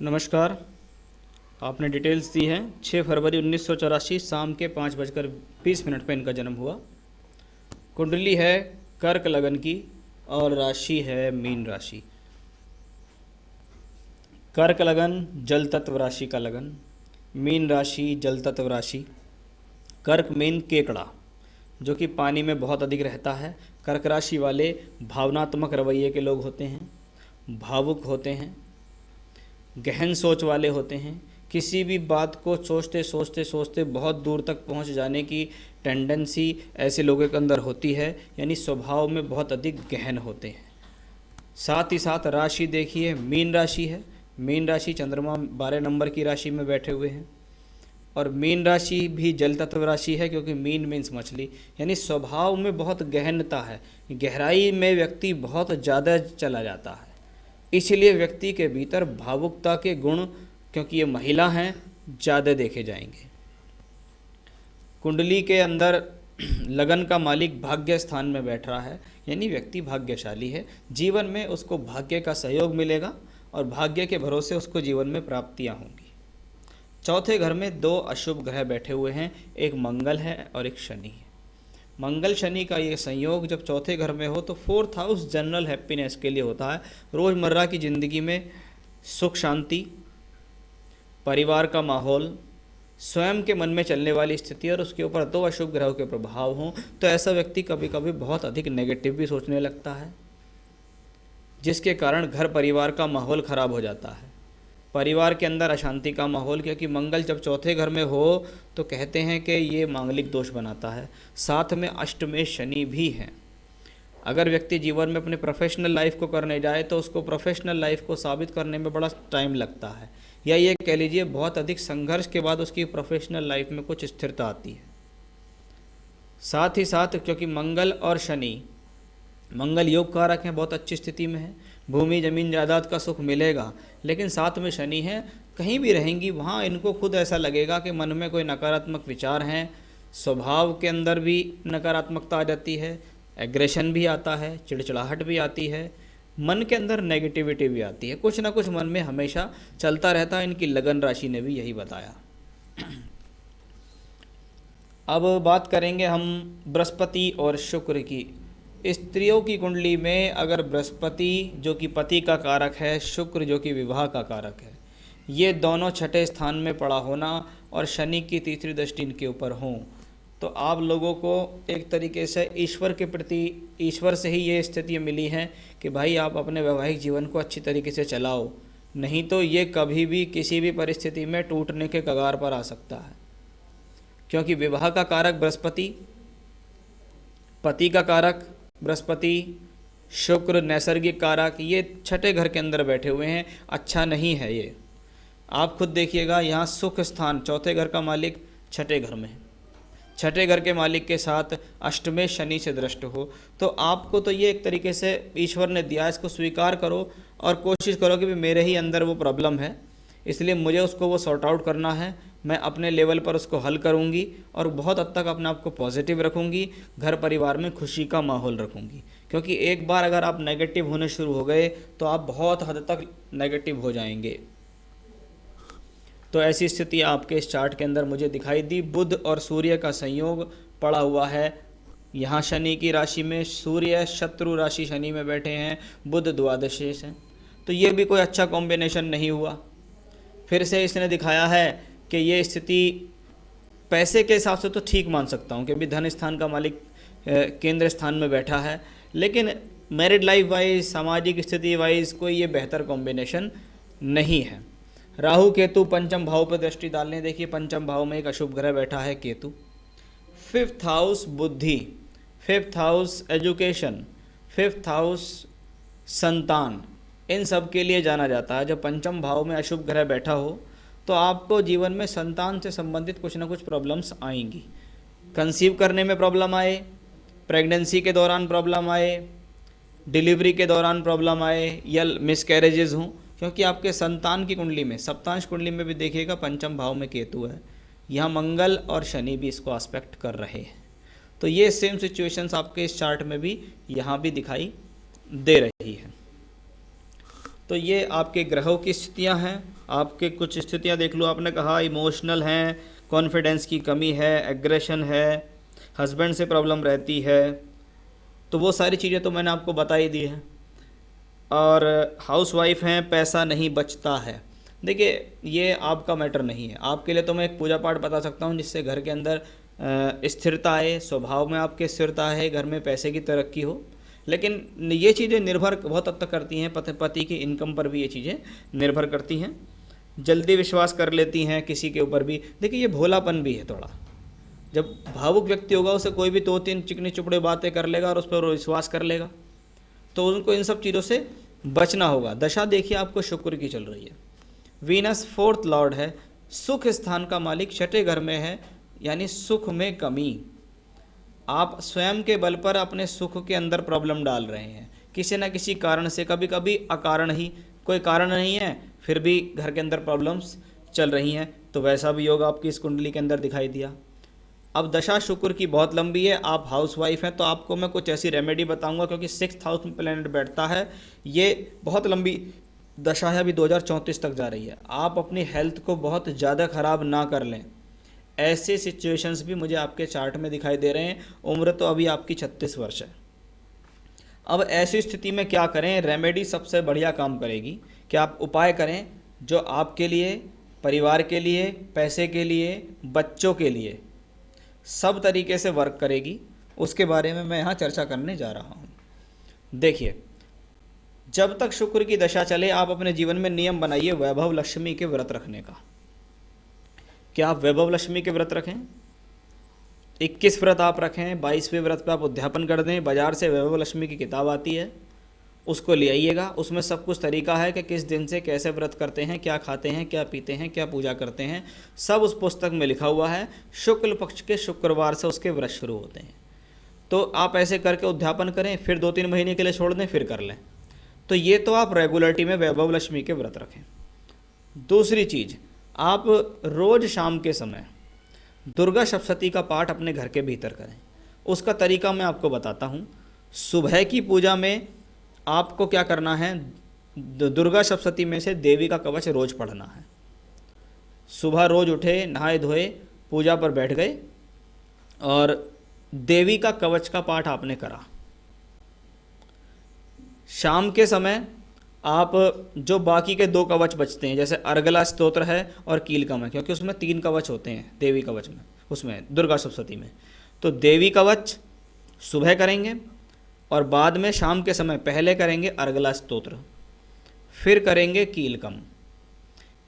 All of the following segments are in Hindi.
नमस्कार। आपने डिटेल्स दी हैं। 6 फरवरी 1984 शाम के 5:20 पे इनका जन्म हुआ। कुंडली है कर्क लगन की और राशि है मीन राशि। कर्क लगन जल तत्व राशि का लगन, मीन राशि जल तत्व राशि। कर्क मीन केकड़ा जो कि पानी में बहुत अधिक रहता है। कर्क राशि वाले भावनात्मक रवैये के लोग होते हैं, भावुक होते हैं, गहन सोच वाले होते हैं। किसी भी बात को सोचते सोचते सोचते बहुत दूर तक पहुंच जाने की टेंडेंसी ऐसे लोगों के अंदर होती है, यानी स्वभाव में बहुत अधिक गहन होते हैं। साथ ही साथ राशि देखिए मीन राशि है। मीन राशि चंद्रमा 12 नंबर की राशि में बैठे हुए हैं और मीन राशि भी जल तत्व राशि है, क्योंकि मीन मीन्स मछली, यानी स्वभाव में बहुत गहनता है, गहराई में व्यक्ति बहुत ज़्यादा चला जाता है। इसलिए व्यक्ति के भीतर भावुकता के गुण, क्योंकि ये महिला हैं, ज़्यादा देखे जाएंगे। कुंडली के अंदर लगन का मालिक भाग्य स्थान में बैठ रहा है, यानी व्यक्ति भाग्यशाली है। जीवन में उसको भाग्य का सहयोग मिलेगा और भाग्य के भरोसे उसको जीवन में प्राप्तियां होंगी। चौथे घर में 2 अशुभ ग्रह बैठे हुए हैं, एक मंगल है और एक शनि है। मंगल शनि का ये संयोग जब चौथे घर में हो तो 4th हाउस जनरल हैप्पीनेस के लिए होता है। रोज़मर्रा की ज़िंदगी में सुख शांति, परिवार का माहौल, स्वयं के मन में चलने वाली स्थिति और उसके ऊपर 2 अशुभ ग्रहों के प्रभाव हों तो ऐसा व्यक्ति कभी कभी बहुत अधिक नेगेटिव भी सोचने लगता है, जिसके कारण घर परिवार का माहौल खराब हो जाता है। परिवार के अंदर अशांति का माहौल, क्योंकि मंगल जब चौथे घर में हो तो कहते हैं कि ये मांगलिक दोष बनाता है। साथ में अष्टमेश शनि भी हैं। अगर व्यक्ति जीवन में अपने प्रोफेशनल लाइफ को करने जाए तो उसको प्रोफेशनल लाइफ को साबित करने में बड़ा टाइम लगता है, या ये कह लीजिए बहुत अधिक संघर्ष के बाद उसकी प्रोफेशनल लाइफ में कुछ स्थिरता आती है। साथ ही साथ क्योंकि मंगल और शनि, मंगल योग कारक हैं, बहुत अच्छी स्थिति में है, भूमि जमीन जायदाद का सुख मिलेगा। लेकिन साथ में शनि है, कहीं भी रहेंगी वहाँ इनको खुद ऐसा लगेगा कि मन में कोई नकारात्मक विचार हैं, स्वभाव के अंदर भी नकारात्मकता आ जाती है, एग्रेशन भी आता है, चिड़चिड़ाहट भी आती है, मन के अंदर नेगेटिविटी भी आती है, कुछ ना कुछ मन में हमेशा चलता रहता है। इनकी लगन राशि ने भी यही बताया। अब बात करेंगे हम बृहस्पति और शुक्र की। स्त्रियों की कुंडली में अगर बृहस्पति जो कि पति का कारक है, शुक्र जो कि विवाह का कारक है, ये दोनों छठे स्थान में पड़ा होना और शनि की तीसरी दृष्टि इनके ऊपर हों तो आप लोगों को एक तरीके से ईश्वर के प्रति, ईश्वर से ही ये स्थिति मिली है कि भाई आप अपने वैवाहिक जीवन को अच्छी तरीके से चलाओ, नहीं तो ये कभी भी किसी भी परिस्थिति में टूटने के कगार पर आ सकता है। क्योंकि विवाह का कारक बृहस्पति, पति का कारक बृहस्पति, शुक्र नैसर्गिक कारक, ये छठे घर के अंदर बैठे हुए हैं। अच्छा नहीं है ये। आप खुद देखिएगा, यहाँ सुख स्थान चौथे घर का मालिक छठे घर में है, छठे घर के मालिक के साथ अष्टमेश शनि से दृष्ट हो तो आपको तो ये एक तरीके से ईश्वर ने दिया, इसको स्वीकार करो और कोशिश करो कि भी मेरे ही अंदर वो प्रॉब्लम है, इसलिए मुझे उसको वो सॉर्ट आउट करना है, मैं अपने लेवल पर उसको हल करूंगी और बहुत हद तक अपने आप को पॉजिटिव रखूंगी, घर परिवार में खुशी का माहौल रखूंगी। क्योंकि एक बार अगर आप नेगेटिव होने शुरू हो गए तो आप बहुत हद तक नेगेटिव हो जाएंगे। तो ऐसी स्थिति आपके इस चार्ट के अंदर मुझे दिखाई दी। बुध और सूर्य का संयोग पड़ा हुआ है यहाँ शनि की राशि में, सूर्य शत्रु राशि शनि में बैठे हैं, बुध द्वादशेश हैं, तो ये भी कोई अच्छा कॉम्बिनेशन नहीं हुआ। फिर से इसने दिखाया है कि ये स्थिति पैसे के हिसाब से तो ठीक मान सकता हूँ कि भी धन स्थान का मालिक केंद्र स्थान में बैठा है, लेकिन मैरिड लाइफ वाइज, सामाजिक स्थिति वाइज कोई ये बेहतर कॉम्बिनेशन नहीं है। राहु केतु पंचम भाव पर दृष्टि डालने, देखिए पंचम भाव में एक अशुभ ग्रह बैठा है केतु। 5th हाउस बुद्धि, 5th house education, 5th house संतान, इन सब के लिए जाना जाता है। जब पंचम भाव में अशुभ ग्रह बैठा हो तो आपको जीवन में संतान से संबंधित कुछ ना कुछ प्रॉब्लम्स आएंगी। कंसीव करने में प्रॉब्लम आए, प्रेगनेंसी के दौरान प्रॉब्लम आए, डिलीवरी के दौरान प्रॉब्लम आए, या मिसकैरेजेस हों, क्योंकि आपके संतान की कुंडली में, सप्तांश कुंडली में भी देखिएगा पंचम भाव में केतु है, यहाँ मंगल और शनि भी इसको एस्पेक्ट कर रहे हैं। तो ये सेम सिचुएशंस आपके इस चार्ट में भी यहाँ भी दिखाई दे रही है। तो ये आपके ग्रहों की स्थितियाँ हैं। आपके कुछ स्थितियां देख लो, आपने कहा इमोशनल हैं, कॉन्फिडेंस की कमी है, एग्रेशन है, हस्बैंड से प्रॉब्लम रहती है, तो वो सारी चीज़ें तो मैंने आपको बता ही दी है। और हाउस वाइफ हैं, पैसा नहीं बचता है। देखिए ये आपका मैटर नहीं है, आपके लिए तो मैं एक पूजा पाठ बता सकता हूँ जिससे घर के अंदर स्थिरता आए, स्वभाव में आपके स्थिरता है, घर में पैसे की तरक्की हो। लेकिन ये चीज़ें निर्भर बहुत हद तक करती हैं, पति की इनकम पर भी ये चीज़ें निर्भर करती हैं। जल्दी विश्वास कर लेती हैं किसी के ऊपर भी। देखिए ये भोलापन भी है थोड़ा। जब भावुक व्यक्ति होगा उसे कोई भी दो तीन चिकनी चुपड़े बातें कर लेगा और उस पर विश्वास कर लेगा, तो उनको इन सब चीज़ों से बचना होगा। दशा देखिए आपको शुक्र की चल रही है, वीनस फोर्थ लॉर्ड है, सुख स्थान का मालिक छठे घर में है, यानी सुख में कमी। आप स्वयं के बल पर अपने सुख के अंदर प्रॉब्लम डाल रहे हैं किसी न किसी कारण से, कभी कभी अकारण ही, कोई कारण नहीं है फिर भी घर के अंदर प्रॉब्लम्स चल रही हैं। तो वैसा भी योग आपकी इस कुंडली के अंदर दिखाई दिया। अब दशा शुक्र की बहुत लंबी है, आप हाउस वाइफ हैं तो आपको मैं कुछ ऐसी रेमेडी बताऊंगा, क्योंकि 6th हाउस में प्लैनेट बैठता है, ये बहुत लंबी दशा है, अभी 2034 तक जा रही है। आप अपनी हेल्थ को बहुत ज़्यादा ख़राब ना कर लें, ऐसे सिचुएशंस भी मुझे आपके चार्ट में दिखाई दे रहे हैं। उम्र तो अभी आपकी 36 वर्ष है। अब ऐसी स्थिति में क्या करें? रेमेडी सबसे बढ़िया काम करेगी कि आप उपाय करें जो आपके लिए, परिवार के लिए, पैसे के लिए, बच्चों के लिए सब तरीके से वर्क करेगी। उसके बारे में मैं यहाँ चर्चा करने जा रहा हूँ। देखिए, जब तक शुक्र की दशा चले आप अपने जीवन में नियम बनाइए वैभव लक्ष्मी के व्रत रखने का। क्या आप वैभव लक्ष्मी के व्रत रखें? 21 व्रत आप रखें, 22वें व्रत पे आप उद्यापन कर दें। बाज़ार से वैभव लक्ष्मी की किताब आती है, उसको ले आइएगा। उसमें सब कुछ तरीका है कि किस दिन से कैसे व्रत करते हैं, क्या खाते हैं, क्या पीते हैं, क्या पूजा करते हैं, सब उस पुस्तक में लिखा हुआ है। शुक्ल पक्ष के शुक्रवार से उसके व्रत शुरू होते हैं। तो आप ऐसे करके उद्यापन करें, फिर 2-3 महीने के लिए छोड़ दें, फिर कर लें। तो ये तो आप रेगुलरिटी में वैभव लक्ष्मी के व्रत रखें। दूसरी चीज़, आप रोज़ शाम के समय दुर्गा सप्तशती का पाठ अपने घर के भीतर करें। उसका तरीका मैं आपको बताता हूँ। सुबह की पूजा में आपको क्या करना है, दुर्गा सप्तशती में से देवी का कवच रोज़ पढ़ना है। सुबह रोज़ उठे, नहाए धोए, पूजा पर बैठ गए और देवी का कवच का पाठ आपने करा। शाम के समय आप जो बाकी के 2 कवच बचते हैं, जैसे अर्गला स्तोत्र है और कीलकम है, क्योंकि उसमें 3 कवच होते हैं देवी कवच में, उसमें दुर्गा सप्तशती में। तो देवी कवच सुबह करेंगे और बाद में शाम के समय पहले करेंगे अर्गला स्तोत्र, फिर करेंगे कीलकम।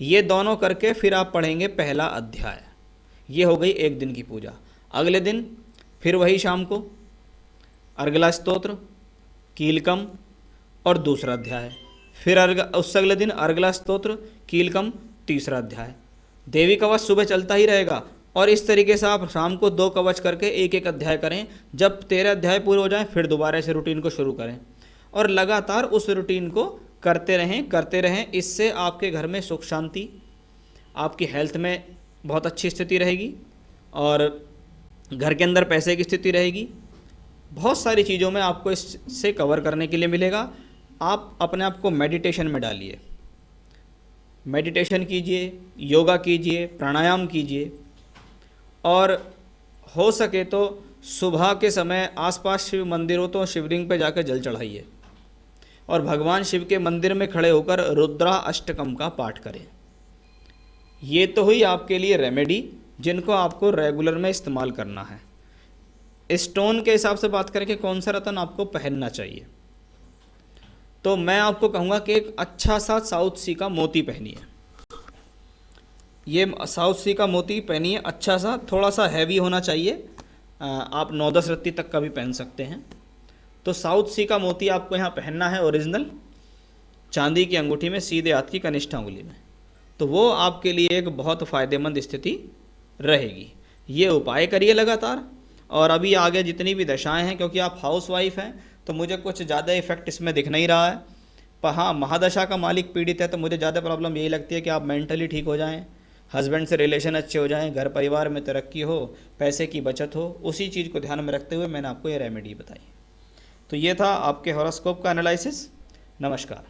ये दोनों करके फिर आप पढ़ेंगे पहला अध्याय। ये हो गई एक दिन की पूजा। अगले दिन फिर वही शाम को अर्गला स्तोत्र, कीलकम और दूसरा अध्याय, फिर उससे अगले दिन अर्गला स्तोत्र, कीलकम, तीसरा अध्याय। देवी कवच सुबह चलता ही रहेगा और इस तरीके से आप शाम को 2 कवच करके एक एक अध्याय करें। जब 13 अध्याय पूरे हो जाएं फिर दोबारा से रूटीन को शुरू करें और लगातार उस रूटीन को करते रहें। इससे आपके घर में सुख शांति, आपकी हेल्थ में बहुत अच्छी स्थिति रहेगी और घर के अंदर पैसे की स्थिति रहेगी। बहुत सारी चीज़ों में आपको इससे कवर करने के लिए मिलेगा। आप अपने आप को मेडिटेशन में डालिए, मेडिटेशन कीजिए, योगा कीजिए, प्राणायाम कीजिए और हो सके तो सुबह के समय आसपास शिव मंदिर हो तो शिवलिंग पे जाकर जल चढ़ाइए और भगवान शिव के मंदिर में खड़े होकर रुद्रा अष्टकम का पाठ करें। ये तो हुई आपके लिए रेमेडी जिनको आपको रेगुलर में इस्तेमाल करना है। स्टोन के हिसाब से बात करें कि कौन सा रत्न आपको पहनना चाहिए, तो मैं आपको कहूँगा कि एक अच्छा सा साउथ सी का मोती पहनिए। ये साउथ सी का मोती पहनिए, अच्छा सा, थोड़ा सा हैवी होना चाहिए। आप 9-10 रत्ती तक का भी पहन सकते हैं। तो साउथ सी का मोती आपको यहाँ पहनना है ओरिजिनल, चांदी की अंगूठी में, सीधे हाथ की कनिष्ठ अंगुली में। तो वो आपके लिए एक बहुत फ़ायदेमंद स्थिति रहेगी। ये उपाय करिए लगातार। और अभी आगे जितनी भी दशाएं हैं, क्योंकि आप हाउस वाइफ हैं तो मुझे कुछ ज़्यादा इफेक्ट इसमें दिख नहीं रहा है। पर हाँ, महादशा का मालिक पीड़ित है तो मुझे ज़्यादा प्रॉब्लम यही लगती है कि आप मेंटली ठीक हो जाएं, हस्बैंड से रिलेशन अच्छे हो जाएं, घर परिवार में तरक्की हो, पैसे की बचत हो। उसी चीज़ को ध्यान में रखते हुए मैंने आपको ये रेमेडी बताई। तो ये था आपके हॉरोस्कोप का एनालिसिस। नमस्कार।